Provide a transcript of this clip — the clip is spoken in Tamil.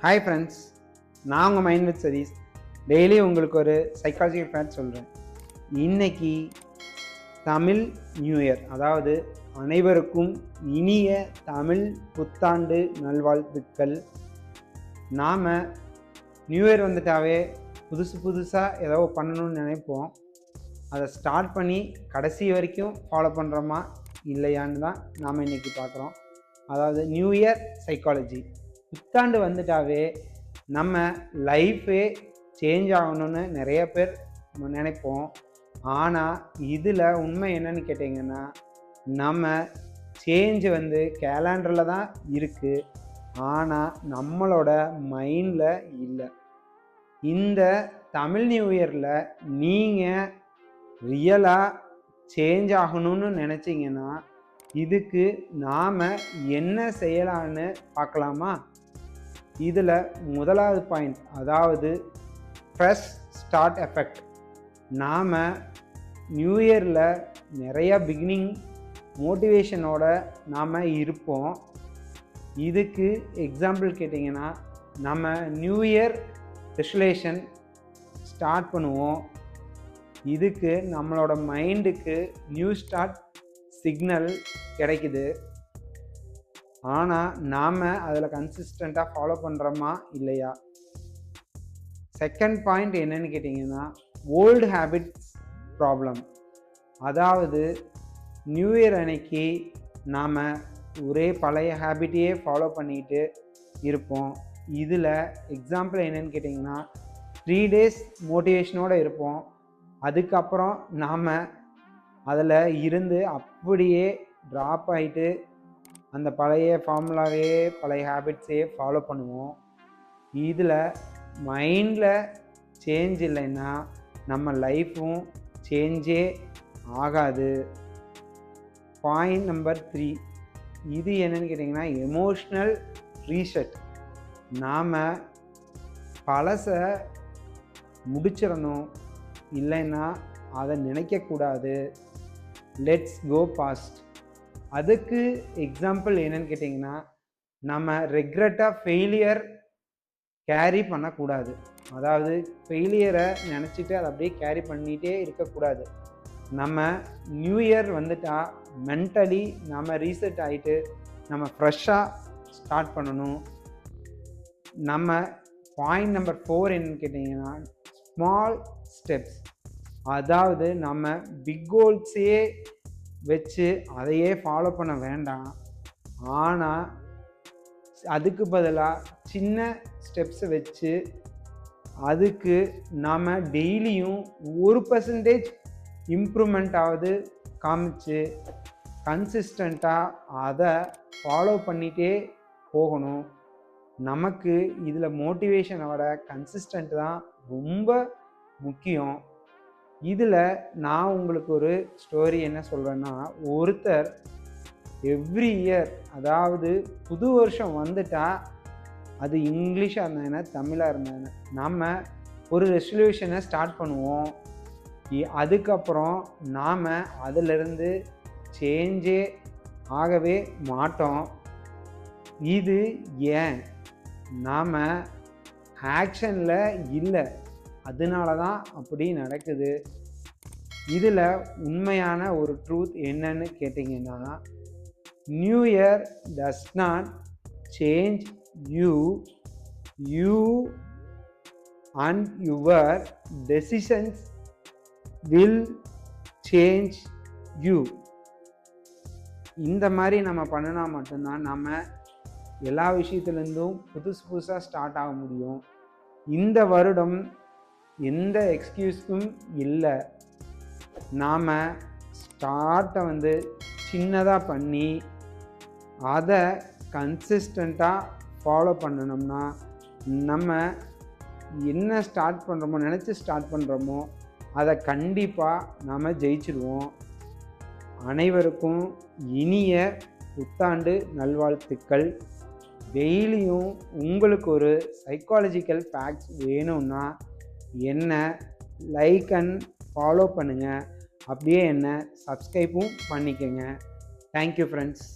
ஹாய் ஃப்ரெண்ட்ஸ், நான் உங்கள் மைண்ட் வித் சதீஷ். டெய்லி உங்களுக்கு ஒரு சைக்காலஜிக்கல் ஃபேக்ட் சொல்கிறேன். இன்னைக்கு தமிழ் நியூ இயர், அதாவது அனைவருக்கும் இனிய தமிழ் புத்தாண்டு நல்வாழ்த்துக்கள். நாம் நியூ இயர் வந்துட்டாவே புதுசாக ஏதோ பண்ணணும்னு நினைப்போம். அதை ஸ்டார்ட் பண்ணி கடைசி வரைக்கும் ஃபாலோ பண்ணுறோமா இல்லையான்னு தான் நாம் இன்றைக்கி பார்க்குறோம். அதாவது நியூ இயர் சைக்காலஜி. புத்தாண்டு வந்துட்டாவே நம்ம லைஃபே சேஞ்ச் ஆகணும்னு நிறைய பேர் நினைப்போம். ஆனால் இதில் உண்மை என்னன்னு கேட்டிங்கன்னா, நம்ம சேஞ்ச் கேலண்டரில் தான் இருக்குது, ஆனால் நம்மளோட மைண்டில் இல்லை. இந்த தமிழ் நியூ இயரில் நீங்கள் ரியலாக சேஞ்ச் ஆகணும்னு நினச்சிங்கன்னா இதுக்கு நாம் என்ன செய்யலான்னு பார்க்கலாமா? இதில் முதலாவது பாயிண்ட், அதாவது ஃப்ரெஷ் ஸ்டார்ட் எஃபெக்ட். நாம் நியூ இயரில் நிறைய பிகினிங் மோட்டிவேஷனோட நாம் இருப்போம். இதுக்கு எக்ஸாம்பிள் கேட்டிங்கன்னா, நம்ம நியூ இயர் ரெசல்யூஷன் ஸ்டார்ட் பண்ணுவோம். இதுக்கு நம்மளோட மைண்டுக்கு நியூ ஸ்டார்ட் சிக்னல் கிடைக்குது. ஆனால் நாம் அதில் கன்சிஸ்டண்ட்டாக ஃபாலோ பண்ணுறோமா இல்லையா? செகண்ட் பாயிண்ட் என்னன்னு கேட்டிங்கன்னா, ஓல்டு ஹேபிட்ஸ் ப்ராப்ளம். அதாவது நியூ இயர் அன்னைக்கு நாம் ஒரே பழைய ஹேபிட்டையே ஃபாலோ பண்ணிட்டு இருப்போம். இதில் எக்ஸாம்பிள் என்னன்னு கேட்டிங்கன்னா, 3 days மோட்டிவேஷனோடு இருப்போம். அதுக்கப்புறம் நாம் அதில் இருந்து அப்படியே ட்ராப் ஆகிட்டு அந்த பழைய ஃபார்முலாவே பழைய ஹேபிட்ஸே ஃபாலோ பண்ணுவோம். இதில் மைண்டில் சேஞ்ச் இல்லைன்னா நம்ம லைஃப்பும் சேஞ்சே ஆகாது. பாயிண்ட் நம்பர் 3, இது என்னன்னு கேட்டிங்கன்னா, எமோஷ்னல் ரீசெட். நாம் பழசை முடிச்சிடணும், இல்லைன்னா அதை நினைக்கக்கூடாது. Let's go fast. அதுக்கு எக்ஸாம்பிள் என்னன்னு கேட்டிங்கன்னா, நம்ம ரெக்ரெட்டாக ஃபெயிலியர் கேரி பண்ணக்கூடாது. அதாவது ஃபெயிலியரை நினச்சிட்டு அதை அப்படியே கேரி பண்ணிகிட்டே இருக்கக்கூடாது. நம்ம நியூ இயர் வந்துட்டால் மென்டலி நம்ம ரீசெட் ஆகிட்டு நம்ம ஃப்ரெஷ்ஷாக ஸ்டார்ட் பண்ணணும். நம்ம பாயிண்ட் நம்பர் 4 என்னன்னு கேட்டிங்கன்னா, ஸ்மால் ஸ்டெப்ஸ். அதாவது நம்ம பிக் கோல்ஸே வச்சு அதையே ஃபாலோ பண்ண வேண்டாம். ஆனால் அதுக்கு பதிலாக சின்ன ஸ்டெப்ஸை வச்சு அதுக்கு நாம் டெய்லியும் 1% இம்ப்ரூவ்மெண்ட்டாவது காமிச்சு கன்சிஸ்டண்ட்டாக அதை ஃபாலோ பண்ணிகிட்டே போகணும். நமக்கு இதில் மோட்டிவேஷனோட கன்சிஸ்டண்ட் தான் ரொம்ப முக்கியம். இதில் நான் உங்களுக்கு ஒரு ஸ்டோரி என்ன சொல்கிறேன்னா, ஒருத்தர் எவ்ரி இயர், அதாவது புது வருஷம் வந்துட்டால் அது இங்கிலீஷாக இருந்தாங்க தமிழாக இருந்தாங்க, நம்ம ஒரு ரெசல்யூஷனை ஸ்டார்ட் பண்ணுவோம். அதுக்கப்புறம் நாம் அதிலிருந்து சேஞ்சே ஆகவே மாட்டோம். இது ஏன்? நாம் ஆக்ஷனில் இல்லை, அதனால தான் அப்படி நடக்குது. இதில் உண்மையான ஒரு ட்ரூத் என்னன்னு கேட்டிங்கன்னா, new year does not change you and your decisions will change you. இந்த மாதிரி நம்ம பண்ணினா மட்டும்தான் நம்ம எல்லா விஷயத்துலேருந்தும் புதுசாக ஸ்டார்ட் ஆக முடியும். இந்த வருடம் எந்த எக்ஸ்கியூஸும் இல்லை. நாம் ஸ்டார்ட்டை சின்னதாக பண்ணி அதை கன்சிஸ்டண்ட்டாக ஃபாலோ பண்ணணும்னா நம்ம என்ன ஸ்டார்ட் பண்ணுறோமோ, நினச்சி ஸ்டார்ட் பண்ணுறோமோ அதை கண்டிப்பாக நாம் ஜெயிச்சிடுவோம். அனைவருக்கும் இனிய புத்தாண்டு நல்வாழ்த்துக்கள். டெய்லியும் உங்களுக்கு ஒரு சைக்காலஜிக்கல் ஃபேக்ட்ஸ் வேணும்னா என்ன லைக் அண்ட் ஃபாலோ பண்ணுங்கள். அப்படியே என்ன சப்ஸ்கிரைப்பும் பண்ணிக்கோங்க. Thank you friends.